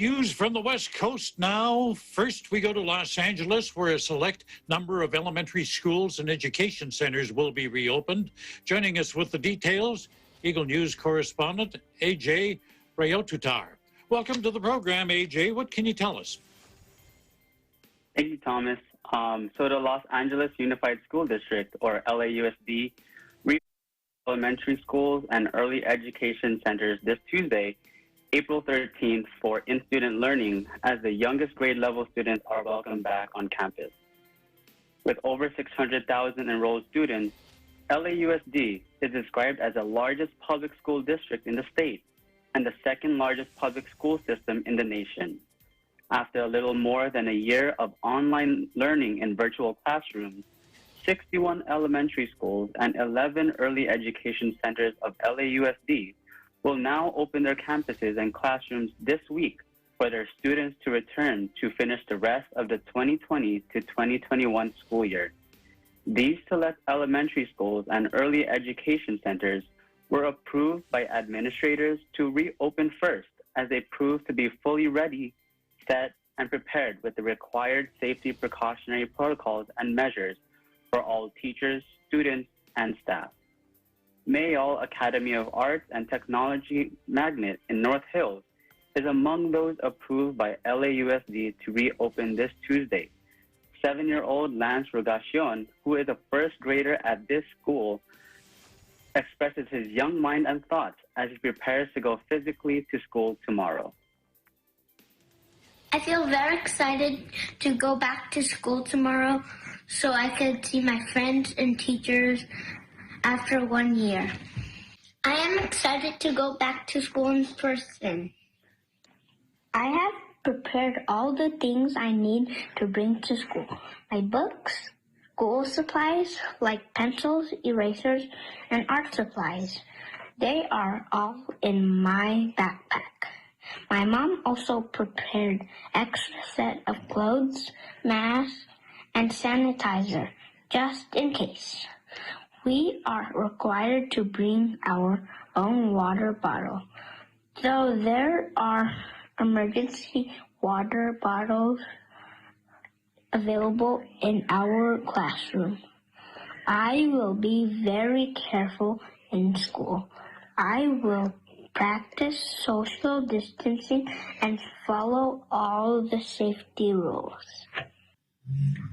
News from the West Coast now. First, we go to Los Angeles, where a select number of elementary schools and education centers will be reopened. Joining us with the details, Eagle News correspondent A-J Reotutar. Welcome to the program, A.J. What can you tell us? Thank you, Thomas. So the Los Angeles Unified School District, or LAUSD, reopened elementary schools and early education centers this Tuesday, April 13th, for in-student learning, as the youngest grade level students are welcomed back on campus. With over 600,000 enrolled students, LAUSD is described as the largest public school district in the state and the second largest public school system in the nation. After a little more than a year of online learning in virtual classrooms, 61 elementary schools and 11 early education centers of LAUSD will now open their campuses and classrooms this week for their students to return to finish the rest of the 2020 to 2021 school year. These select elementary schools and early education centers were approved by administrators to reopen first, as they proved to be fully ready, set, and prepared with the required safety precautionary protocols and measures for all teachers, students, and staff. Mayall Academy of Arts and Technology Magnet in North Hills is among those approved by LAUSD to reopen this Tuesday. 7-year-old Lance Rogacion, who is a first grader at this school, expresses his young mind and thoughts as he prepares to go physically to school tomorrow. I feel very excited to go back to school tomorrow so I could see my friends and teachers after 1 year. I am excited to go back to school in person. I have prepared all the things I need to bring to school. My books, school supplies like pencils, erasers, and art supplies. They are all in my backpack. My mom also prepared extra set of clothes, masks, and sanitizer, just in case. We are required to bring our own water bottle, though there are emergency water bottles available in our classroom. I will be very careful in school. I will practice social distancing and follow all the safety rules.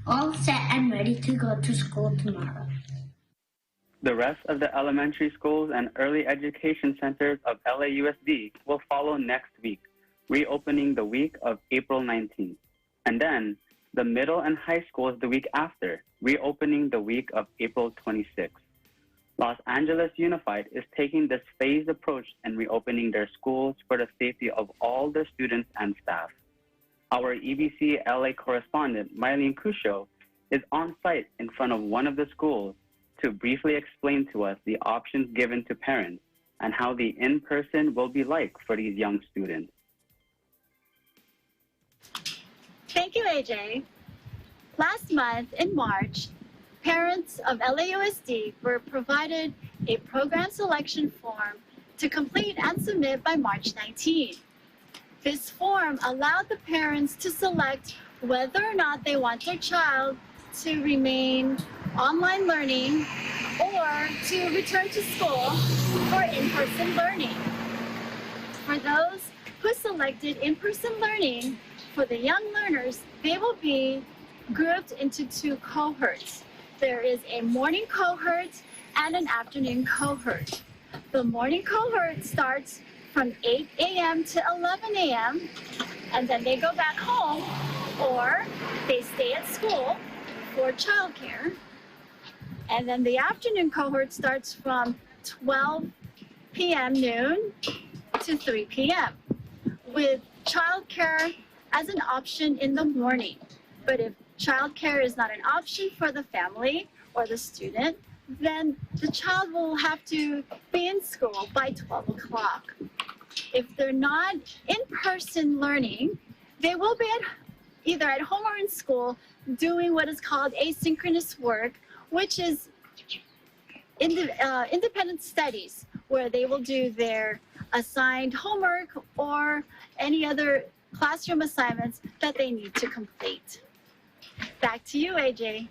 All set and ready to go to school tomorrow. The rest of the elementary schools and early education centers of LAUSD will follow next week, reopening the week of April 19th. And then the middle and high schools the week after, reopening the week of April 26th. Los Angeles Unified is taking this phased approach and reopening their schools for the safety of all the students and staff. Our EBC LA correspondent, Mylene Cusho, is on site in front of one of the schools to briefly explain to us the options given to parents and how the in-person will be like for these young students. Thank you, AJ. Last month in March, parents of LAUSD were provided a program selection form to complete and submit by March 19. This form allowed the parents to select whether or not they want their child to remain online learning or to return to school for in-person learning. For those who selected in-person learning, for the young learners, they will be grouped into two cohorts. There is a morning cohort and an afternoon cohort. The morning cohort starts from 8 a.m. to 11 a.m. and then they go back home or they stay at school for childcare. And then the afternoon cohort starts from 12 p.m. noon to 3 p.m. with childcare as an option in the morning. But if childcare is not an option for the family or the student, then the child will have to be in school by 12 o'clock. If they're not in-person learning, they will be either at home or in school doing what is called asynchronous work, which is independent studies, where they will do their assigned homework or any other classroom assignments that they need to complete. Back to you, AJ.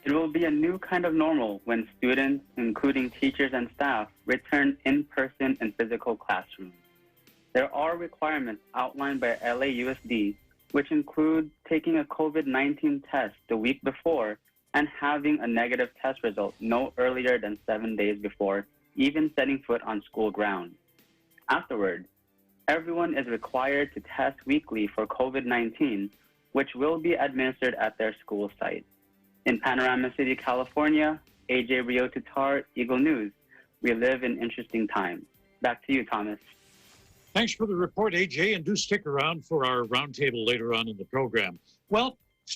It will be a new kind of normal when students, including teachers and staff, return in person in physical classrooms. There are requirements outlined by LAUSD, which include taking a COVID-19 test the week before and having a negative test result no earlier than 7 days before even setting foot on school grounds. Afterward, everyone is required to test weekly for COVID-19, which will be administered at their school site. In Panorama City, California, A-J Reotutar, Eagle News. We live in interesting times. Back to you, Thomas. Thanks for the report, AJ, and do stick around for our roundtable later on in the program. Well,